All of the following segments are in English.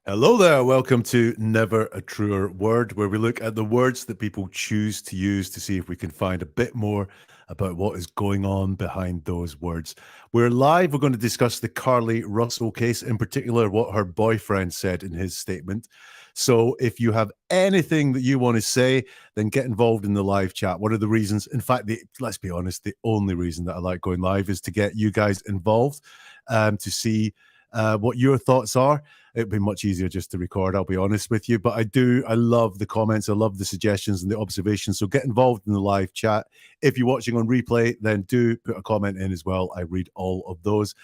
Hello there. Welcome to Never a Truer Word, where we look at the words that people choose to use to see if we can find a bit more about what is going on behind those words. We're live. We're going to discuss the Carlee Russell case, in particular, what her boyfriend said in his statement. So if you have anything that you want to say, then get involved in the live chat. One of the reasons, in fact, let's be honest, the only reason that I like going live is to get you guys involved, to see what your thoughts are. It'd be much easier just to record, I'll be honest with you. But I love the comments. I love the suggestions and the observations. So get involved in the live chat. If you're watching on replay, then do put a comment in as well. I read all of those.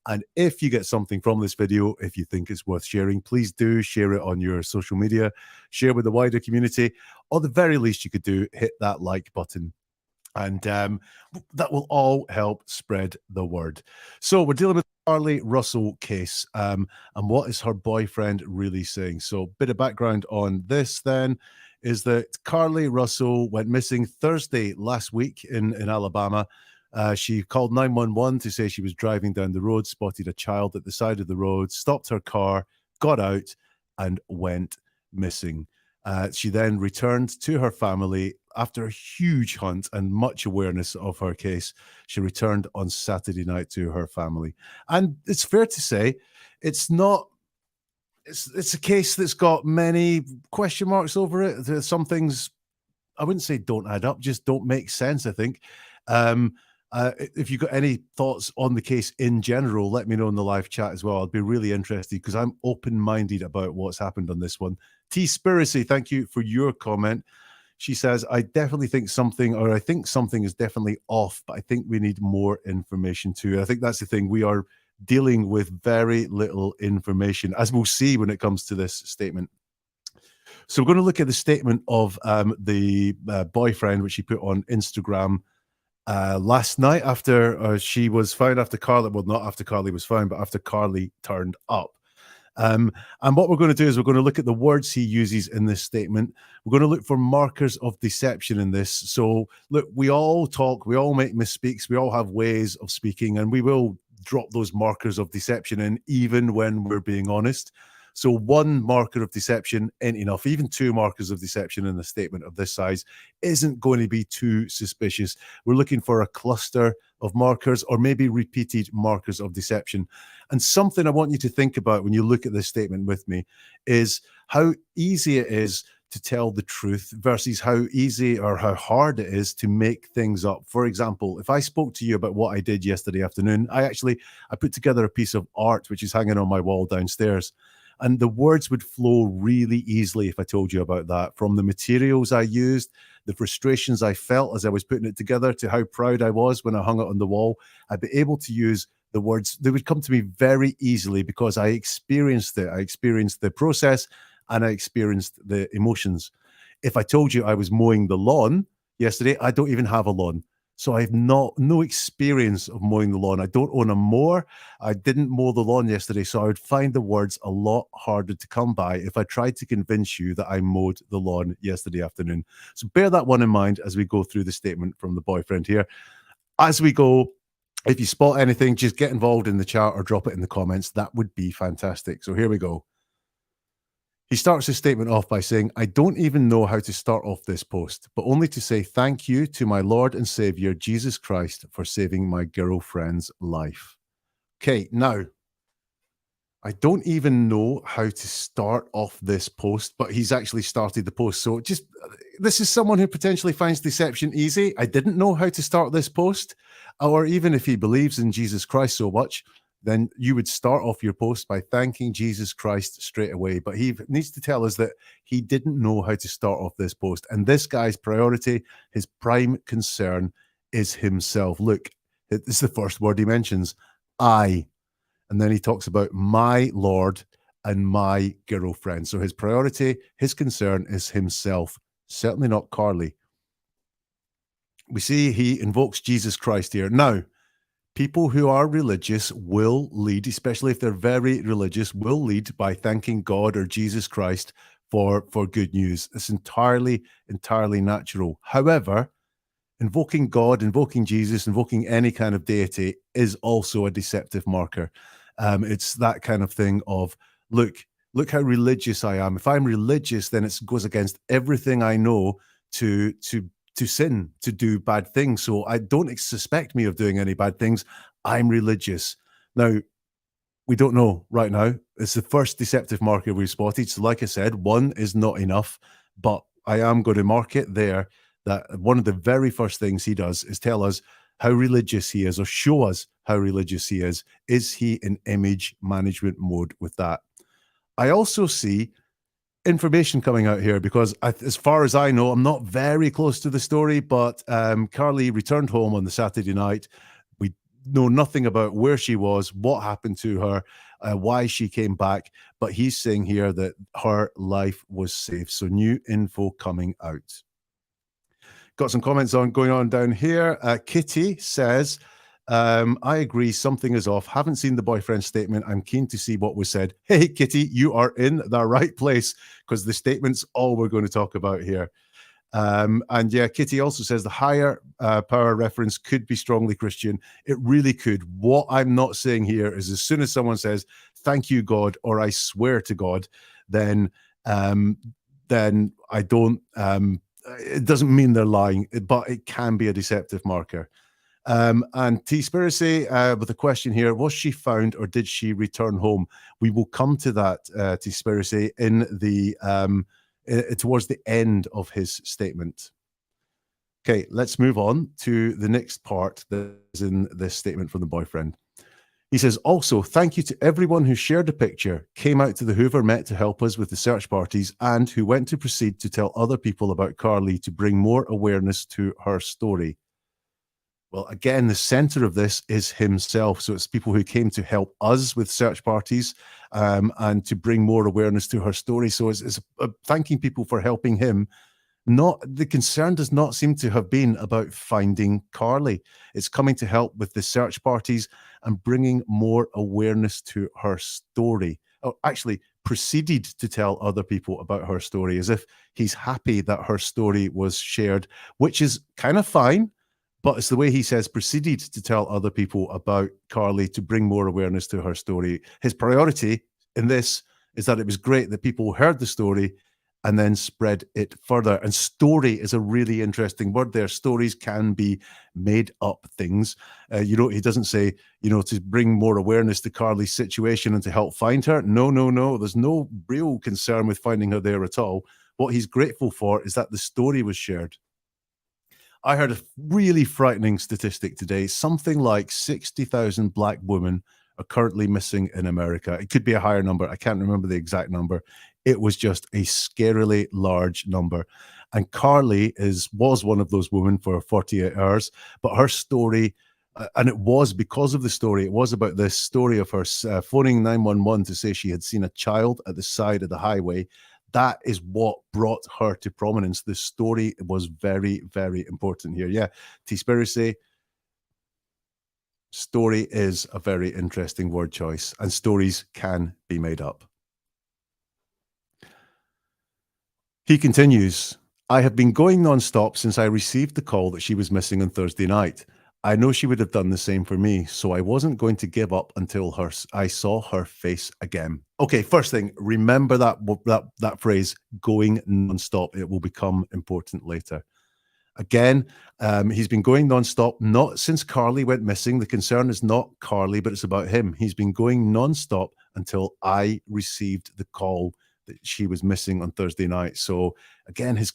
And if you get something from this video, if you think it's worth sharing, please do share it on your social media, share with the wider community, or the very least you could do, hit that like button. And that will all help spread the word. So we're dealing with Carlee Russell case. And what is her boyfriend really saying? So bit of background on this then is that Carlee Russell went missing Thursday last week in Alabama. She called 911 to say she was driving down the road, spotted a child at the side of the road, stopped her car, got out, and went missing. She then returned to her family after a huge hunt and much awareness of her case. She returned on Saturday night to her family. And it's fair to say it's not, it's a case that's got many question marks over it. There's some things, I wouldn't say don't add up, just don't make sense, I think. If you've got any thoughts on the case in general, let me know in the live chat as well. I'd be really interested because I'm open-minded about what's happened on this one. T-Spiracy, thank you for your comment. She says, I definitely think something, or I think something is definitely off, but I think we need more information too. I think that's the thing. We are dealing with very little information, as we'll see when it comes to this statement. So we're going to look at the statement of the boyfriend, which he put on Instagram last night after she was found, after Carlee, well, not after Carlee was found, but after Carlee turned up. And what we're going to do is we're going to look at the words he uses in this statement. We're going to look for markers of deception in this. So look, we all talk, we all make misspeaks, we all have ways of speaking, and we will drop those markers of deception in even when we're being honest. So one marker of deception ain't enough. Even two markers of deception in a statement of this size isn't going to be too suspicious. We're looking for a cluster of markers or maybe repeated markers of deception. And something I want you to think about when you look at this statement with me is how easy it is to tell the truth versus how easy or how hard it is to make things up. For example, if I spoke to you about what I did yesterday afternoon, I put together a piece of art which is hanging on my wall downstairs. And the words would flow really easily if I told you about that, from the materials I used, the frustrations I felt as I was putting it together, to how proud I was when I hung it on the wall. I'd be able to use the words. They would come to me very easily because I experienced it. I experienced the process and I experienced the emotions. If I told you I was mowing the lawn yesterday, I don't even have a lawn. So I have no experience of mowing the lawn. I don't own a mower. I didn't mow the lawn yesterday, so I would find the words a lot harder to come by if I tried to convince you that I mowed the lawn yesterday afternoon. So bear that one in mind as we go through the statement from the boyfriend here. As we go, if you spot anything, just get involved in the chat or drop it in the comments. That would be fantastic. So here we go. He starts his statement off by saying, I don't even know how to start off this post, but only to say thank you to my Lord and Savior, Jesus Christ, for saving my girlfriend's life. Okay, now, I don't even know how to start off this post, but he's actually started the post. So this is someone who potentially finds deception easy. I didn't know how to start this post, or even if he believes in Jesus Christ so much, then you would start off your post by thanking Jesus Christ straight away. But he needs to tell us that he didn't know how to start off this post. And this guy's priority, his prime concern, is himself. Look, this is the first word he mentions, I. And then he talks about my Lord and my girlfriend. So his priority, his concern is himself, certainly not Carlee. We see he invokes Jesus Christ here. Now, people who are religious will lead, especially if they're very religious, will lead by thanking God or Jesus Christ for good news. It's entirely natural. However, invoking God, invoking Jesus, invoking any kind of deity is also a deceptive marker. It's that kind of thing of, look, Look how religious I am. If I'm religious, then it goes against everything I know to sin, to do bad things. So I don't suspect me of doing any bad things. I'm religious. Now, we don't know right now. It's the first deceptive marker we've spotted. So, like I said, one is not enough, but I am going to mark it there that one of the very first things he does is tell us how religious he is, or show us how religious he is. Is he in image management mode with that? I also see information coming out here because, as far as I know, I'm not very close to the story, but Carlee returned home on the Saturday night. We know nothing about where she was, what happened to her, why she came back, but he's saying here that her life was safe. So new info coming out. Got some comments going on down here. Kitty says, I agree, something is off. Haven't seen the boyfriend statement. I'm keen to see what was said. Hey, Kitty, you are in the right place because the statement's all we're going to talk about here. And yeah, Kitty also says the higher power reference could be strongly Christian. It really could. What I'm not saying here is as soon as someone says, thank you, God, or I swear to God, then I don't, it doesn't mean they're lying, but it can be a deceptive marker. And T-Spiracy with a question here, was she found or did she return home? We will come to that, T-Spiracy, in the towards the end of his statement. Okay, let's move on to the next part that is in this statement from the boyfriend. He says, also, thank you to everyone who shared a picture, came out to the Hoover Met to help us with the search parties, and who went to proceed to tell other people about Carlee to bring more awareness to her story. Well, again, the center of this is himself. So it's people who came to help us with search parties and to bring more awareness to her story. So it's thanking people for helping him. Not the concern does not seem to have been about finding Carlee. It's coming to help with the search parties and bringing more awareness to her story. Oh, actually, proceeded to tell other people about her story, as if he's happy that her story was shared, which is kind of fine. But it's the way he says proceeded to tell other people about Carlee to bring more awareness to her story. His priority in this is that it was great that people heard the story and then spread it further. And story is a really interesting word there. Stories can be made up things. He doesn't say, to bring more awareness to Carlee's situation and to help find her. No. There's no real concern with finding her there at all. What he's grateful for is that the story was shared. I heard a really frightening statistic today. Something like 60,000 Black women are currently missing in America. It could be a higher number. I can't remember the exact number. It was just a scarily large number. And Carlee was one of those women for 48 hours. But her story, and it was because of the story, it was about this story of her phoning 911 to say she had seen a child at the side of the highway. That is what brought her to prominence. The story was very, very important here. Yeah, T-Spiracy, story is a very interesting word choice, and stories can be made up. He continues, I have been going non-stop since I received the call that she was missing on Thursday night. I know she would have done the same for me, so I wasn't going to give up until I saw her face again. Okay, first thing, remember that phrase, going non-stop. It will become important later. Again, he's been going non-stop, not since Carlee went missing. The concern is not Carlee, but it's about him. He's been going non-stop until I received the call that she was missing on Thursday night. So again, his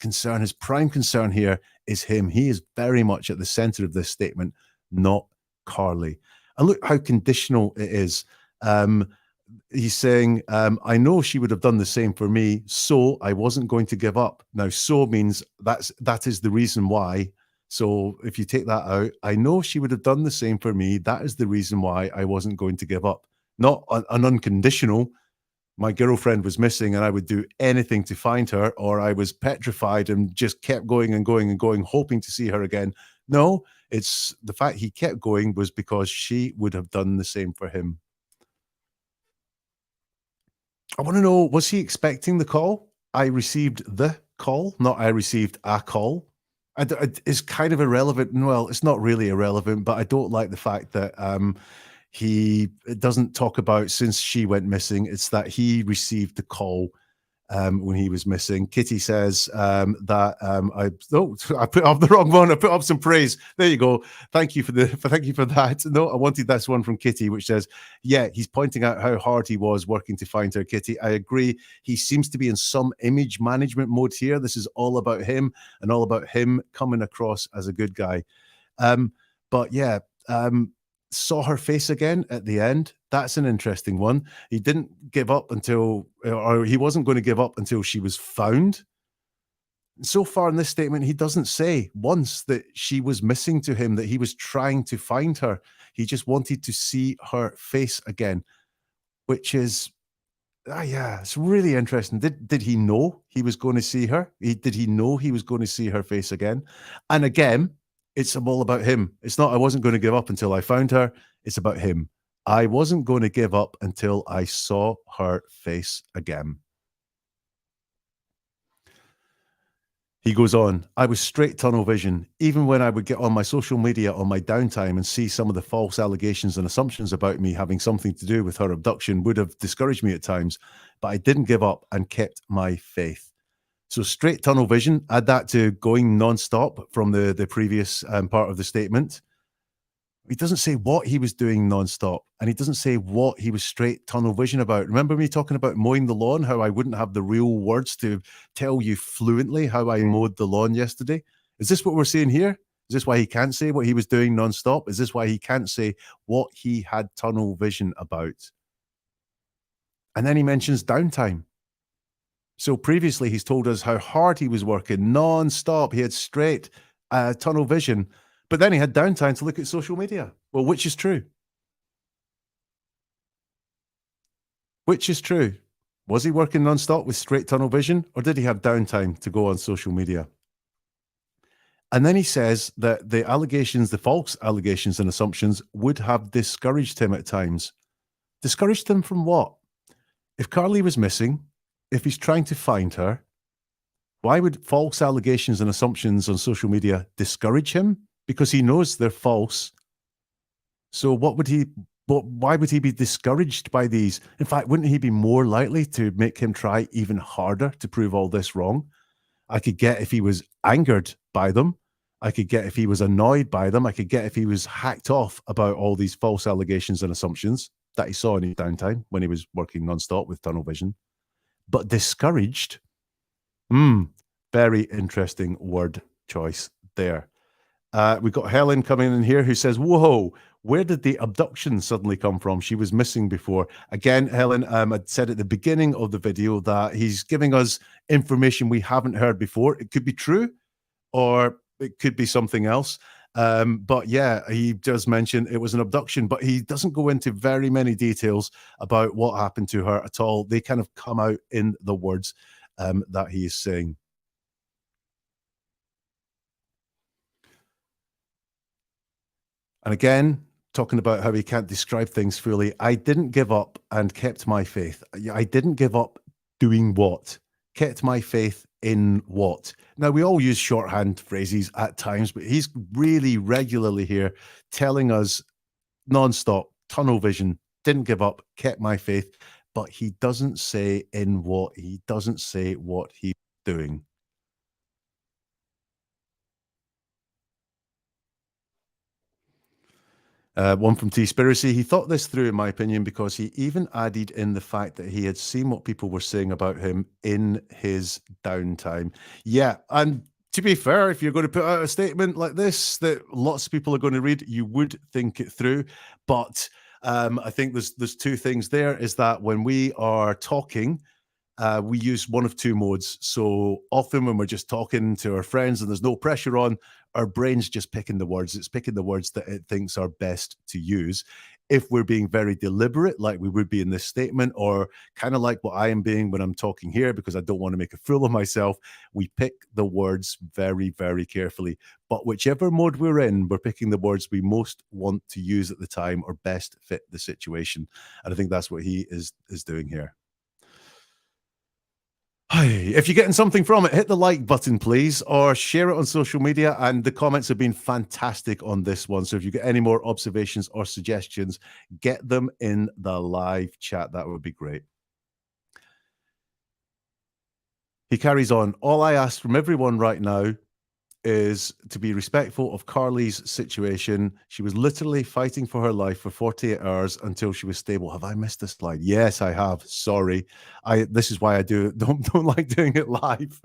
prime concern here is him. He is very much at the center of this statement, not Carlee. And look how conditional it is. He's saying, I know she would have done the same for me, so I wasn't going to give up. Now, so means that is the reason why. So if you take that out, I know she would have done the same for me. That is the reason why I wasn't going to give up. Not an unconditional, my girlfriend was missing and I would do anything to find her, or I was petrified and just kept going and going and going, hoping to see her again. No, it's the fact he kept going was because she would have done the same for him. I want to know, was he expecting the call? I received the call, not I received a call. It's kind of irrelevant. Well, it's not really irrelevant, but I don't like the fact that He doesn't talk about since she went missing. It's that he received the call when he was missing. Kitty says that I put up the wrong one. I put up some praise. There you go. Thank you thank you for that. No, I wanted this one from Kitty, which says, yeah, he's pointing out how hard he was working to find her. Kitty, I agree. He seems to be in some image management mode here. This is all about him and all about him coming across as a good guy. But yeah, saw her face again at the end. That's an interesting one. He didn't give up until, or he wasn't going to give up until she was found. So far in this statement, he doesn't say once that she was missing to him, that he was trying to find her. He just wanted to see her face again, which is, yeah, it's really interesting. Did he know he was going to see her? Did he know he was going to see her face again? And again, it's all about him. It's not, I wasn't going to give up until I found her. It's about him. I wasn't going to give up until I saw her face again. He goes on, I was straight tunnel vision. Even when I would get on my social media on my downtime and see some of the false allegations and assumptions about me having something to do with her abduction would have discouraged me at times, but I didn't give up and kept my faith. So straight tunnel vision, add that to going nonstop from the previous part of the statement. He doesn't say what he was doing nonstop, and he doesn't say what he was straight tunnel vision about. Remember me talking about mowing the lawn, how I wouldn't have the real words to tell you fluently how I mowed the lawn yesterday? Is this what we're seeing here? Is this why he can't say what he was doing nonstop? Is this why he can't say what he had tunnel vision about? And then he mentions downtime. So previously, he's told us how hard he was working non-stop. He had straight tunnel vision, but then he had downtime to look at social media. Well, which is true? Which is true? Was he working non-stop with straight tunnel vision, or did he have downtime to go on social media? And then he says that the allegations, the false allegations and assumptions would have discouraged him at times. Discouraged him from what? If Carlee was missing, if he's trying to find her, why would false allegations and assumptions on social media discourage him? Because he knows they're false. So why would he be discouraged by these? In fact, wouldn't he be more likely to make him try even harder to prove all this wrong? I could get if he was angered by them. I could get if he was annoyed by them. I could get if he was hacked off about all these false allegations and assumptions that he saw in his downtime when he was working nonstop with tunnel vision. But discouraged, very interesting word choice there. We've got Helen coming in here who says, whoa, where did the abduction suddenly come from? She was missing before. Again, Helen, I said at the beginning of the video that he's giving us information we haven't heard before. It could be true or it could be something else. But yeah, he does mention it was an abduction, but he doesn't go into very many details about what happened to her at all. They kind of come out in the words that he is saying. And again, talking about how he can't describe things fully, I didn't give up and kept my faith. I didn't give up doing what? Kept my faith in what? Now, we all use shorthand phrases at times, but he's really regularly here telling us nonstop, tunnel vision, didn't give up, kept my faith, but he doesn't say in what. He doesn't say what he's doing. One from T-Spiracy. He thought this through, in my opinion, because he even added in the fact that he had seen what people were saying about him in his downtime. Yeah, and to be fair, if you're going to put out a statement like this that lots of people are going to read, you would think it through. But I think there's two things there, is that when we are talking, we use one of two modes. So often when we're just talking to our friends and there's no pressure on, our brain's just picking the words. It's picking the words that it thinks are best to use. If we're being very deliberate, like we would be in this statement, or kind of like what I am being when I'm talking here, because I don't want to make a fool of myself, we pick the words very, very carefully. But whichever mode we're in, we're picking the words we most want to use at the time or best fit the situation. And I think that's what he is doing here. If you're getting something from it, hit the like button, please, or share it on social media. And the comments have been fantastic on this one. So if you get any more observations or suggestions, get them in the live chat. That would be great. He carries on. All I ask from everyone right now is to be respectful of Carlee's situation. She was literally fighting for her life for 48 hours until she was stable. Have I missed this slide? Yes, I have. Sorry. This is why I don't like doing it live.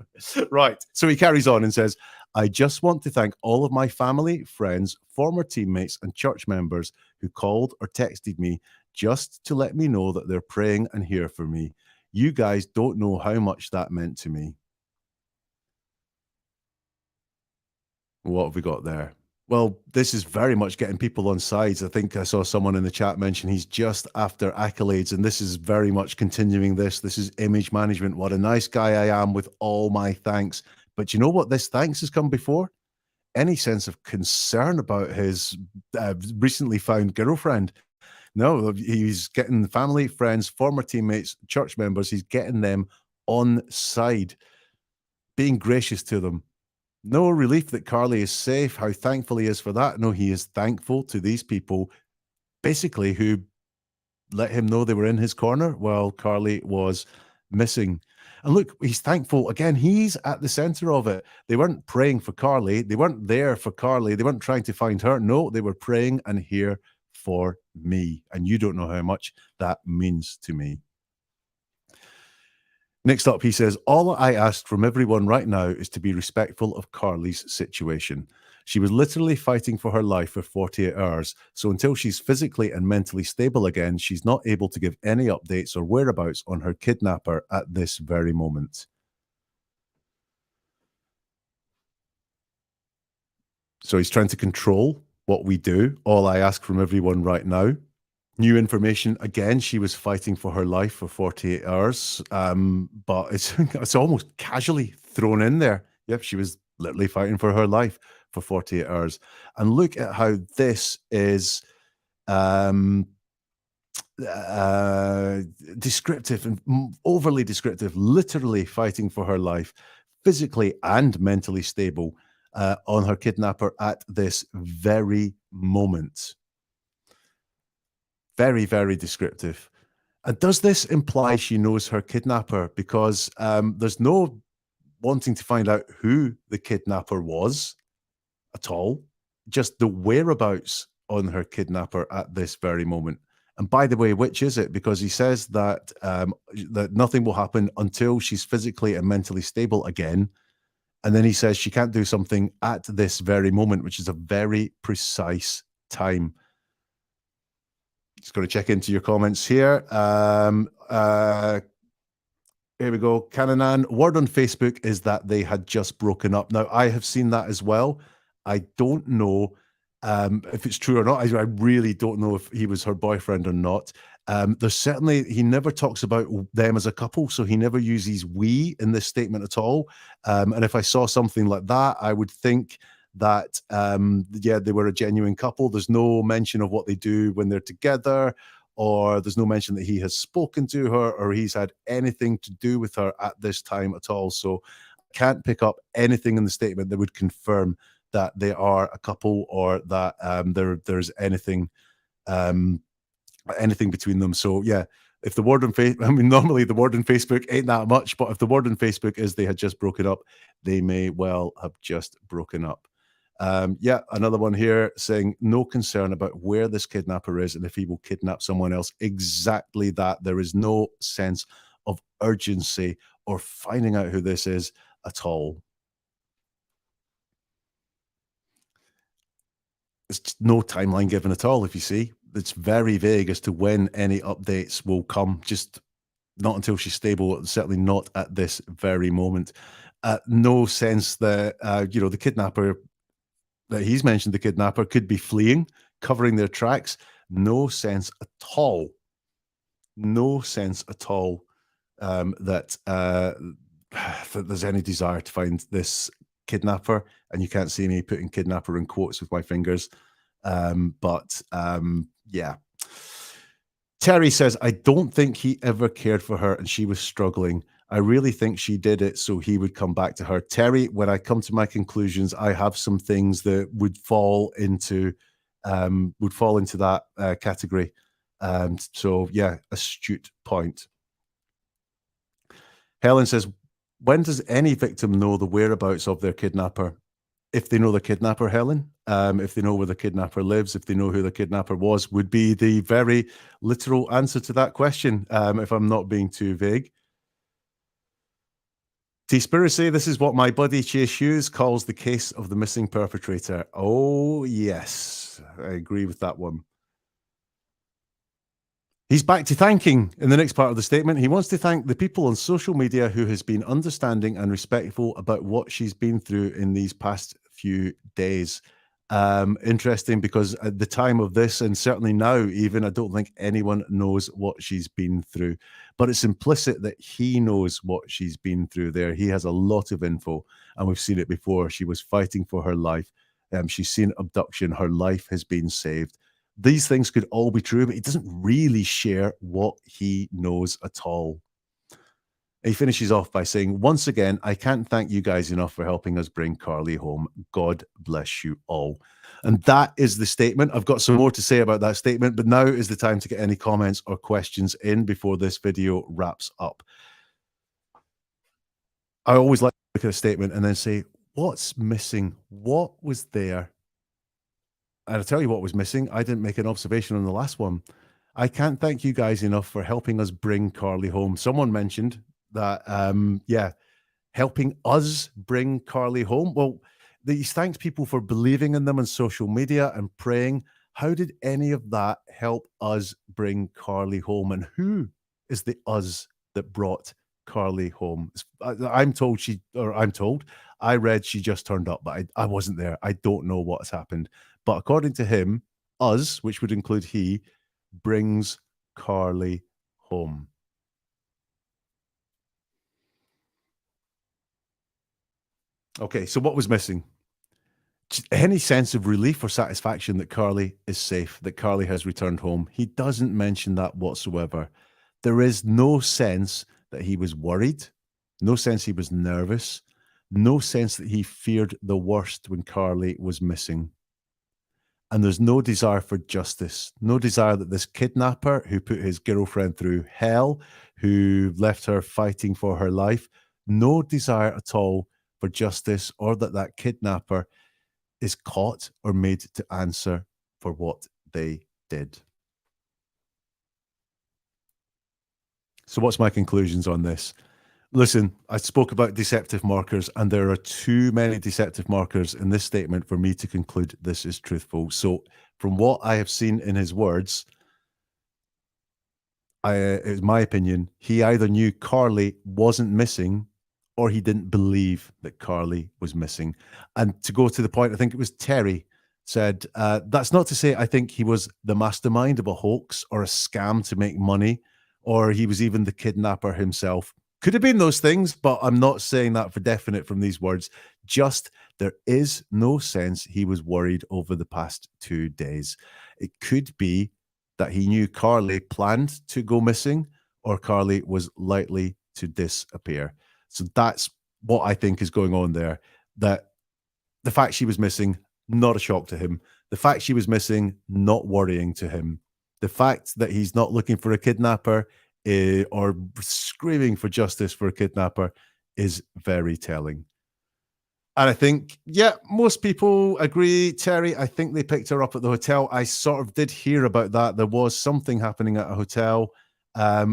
Right. So he carries on and says, I just want to thank all of my family, friends, former teammates, and church members who called or texted me just to let me know that they're praying and here for me. You guys don't know how much that meant to me. What have we got there? Well, this is very much getting people on sides. I think I saw someone in the chat mention he's just after accolades, and this is very much continuing this. This is image management. What a nice guy I am, with all my thanks. But you know what this thanks has come before? Any sense of concern about his recently found girlfriend. No, he's getting family, friends, former teammates, church members. He's getting them on side, being gracious to them. No relief that Carlee is safe, how thankful he is for that. No, he is thankful to these people, basically, who let him know they were in his corner while Carlee was missing. And look, he's thankful. Again, he's at the center of it. They weren't praying for Carlee. They weren't there for Carlee. They weren't trying to find her. No, they were praying and here for me. And you don't know how much that means to me. Next up, he says, all I ask from everyone right now is to be respectful of Carlee's situation. She was literally fighting for her life for 48 hours. So until she's physically and mentally stable again, she's not able to give any updates or whereabouts on her kidnapper at this very moment. So he's trying to control what we do. All I ask from everyone right now. New information again. She was fighting for her life for 48 hours, but it's almost casually thrown in there. Yep, she was literally fighting for her life for 48 hours. And look at how this is descriptive and overly descriptive. Literally fighting for her life, physically and mentally stable on her kidnapper at this very moment. Very, very descriptive. And does this imply she knows her kidnapper? Because there's no wanting to find out who the kidnapper was at all, just the whereabouts on her kidnapper at this very moment. And by the way, which is it? Because he says that that nothing will happen until she's physically and mentally stable again. And then he says she can't do something at this very moment, which is a very precise time. Just going to check into your comments here. Here we go. Cananan, word on Facebook is that they had just broken up. Now, I have seen that as well. I don't know if it's true or not. I really don't know if he was her boyfriend or not. There's certainly, he never talks about them as a couple, so he never uses we in this statement at all. And if I saw something like that, I would think that yeah, they were a genuine couple. There's no mention of what they do when they're together, or there's no mention that he has spoken to her or he's had anything to do with her at this time at all. So I can't pick up anything in the statement that would confirm that they are a couple, or that there's anything anything between them. So yeah, if the word on Facebook, I mean, normally the word on Facebook ain't that much, but if the word on Facebook is they had just broken up, they may well have just broken up. Yeah, another one here saying no concern about where this kidnapper is and if he will kidnap someone else. Exactly that. There is no sense of urgency or finding out who this is at all. There's just no timeline given at all, if you see. It's very vague as to when any updates will come, just not until she's stable, certainly not at this very moment. No sense that, you know, the kidnapper that he's mentioned, the kidnapper could be fleeing, covering their tracks. No sense at all. No sense at all that that there's any desire to find this kidnapper. And you can't see me putting kidnapper in quotes with my fingers. Yeah. Terry says, I don't think he ever cared for her and she was struggling. I really think she did it so he would come back to her. Terry, when I come to my conclusions, I have some things that would fall into that category. So yeah, astute point. Helen says, when does any victim know the whereabouts of their kidnapper? If they know the kidnapper, Helen, if they know where the kidnapper lives, if they know who the kidnapper was, would be the very literal answer to that question, if I'm not being too vague. T-Spiracy, this is what my buddy Chase Hughes calls the case of the missing perpetrator. Oh, yes, I agree with that one. He's back to thanking in the next part of the statement. He wants to thank the people on social media who has been understanding and respectful about what she's been through in these past few days. Interesting, because at the time of this, and certainly now even, I don't think anyone knows what she's been through, but it's implicit that he knows what she's been through there. He has a lot of info, and we've seen it before. She was fighting for her life. She's seen abduction. Her life has been saved. These things could all be true, but he doesn't really share what he knows at all. He finishes off by saying, once again, I can't thank you guys enough for helping us bring Carlee home. God bless you all. And that is the statement. I've got some more to say about that statement, but now is the time to get any comments or questions in before this video wraps up. I always like to look at a statement and then say, what's missing? What was there? And I'll tell you what was missing. I didn't make an observation on the last one. I can't thank you guys enough for helping us bring Carlee home. Someone mentioned that, helping us bring Carlee home. Well, these thanks people for believing in them on social media and praying. How did any of that help us bring Carlee home? And who is the us that brought Carlee home? I'm told I read she just turned up, but I wasn't there. I don't know what's happened. But according to him, us, which would include he, brings Carlee home. Okay, so what was missing? Any sense of relief or satisfaction that Carlee is safe, that Carlee has returned home. He doesn't mention that whatsoever. There is no sense that he was worried, no sense he was nervous, no sense that he feared the worst when Carlee was missing. And there's no desire for justice, no desire that this kidnapper who put his girlfriend through hell, who left her fighting for her life, no desire at all for justice, or that kidnapper is caught or made to answer for what they did. So what's my conclusions on this? Listen, I spoke about deceptive markers, and there are too many deceptive markers in this statement for me to conclude this is truthful. So from what I have seen in his words, in my opinion, he either knew Carlee wasn't missing or he didn't believe that Carlee was missing. And to go to the point, I think it was Terry said, that's not to say I think he was the mastermind of a hoax or a scam to make money, or he was even the kidnapper himself. Could have been those things, but I'm not saying that for definite from these words. Just there is no sense he was worried over the past 2 days. It could be that he knew Carlee planned to go missing or Carlee was likely to disappear. So that's what I think is going on there. That the fact she was missing, not a shock to him. The fact she was missing, not worrying to him. The fact that he's not looking for a kidnapper or screaming for justice for a kidnapper is very telling. And I think, yeah, most people agree, Terry. I think they picked her up at the hotel. I sort of did hear about that. There was something happening at a hotel.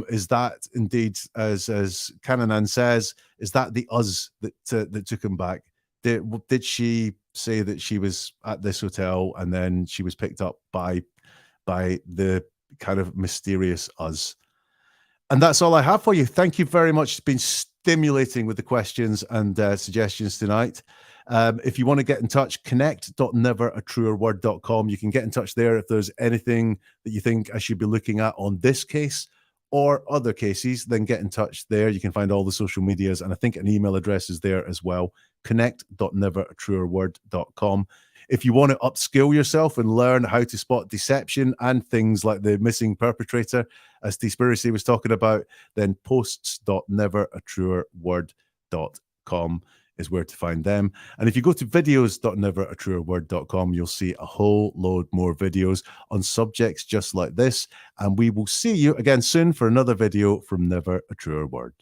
Is that indeed, as Cananan says, is that the us that took him back? Did she say that she was at this hotel and then she was picked up by the kind of mysterious us? And that's all I have for you. Thank you very much. It's been stimulating with the questions and suggestions tonight. If you want to get in touch, connect.neveratruerword.com. You can get in touch there if there's anything that you think I should be looking at on this case or other cases, then get in touch there. You can find all the social medias, and I think an email address is there as well, connect.neveratruerword.com. If you want to upskill yourself and learn how to spot deception and things like the missing perpetrator, as Conspiracy was talking about, then posts.neveratruerword.com is where to find them. And if you go to videos.neveratruerword.com, you'll see a whole load more videos on subjects just like this. And we will see you again soon for another video from Never a Truer Word.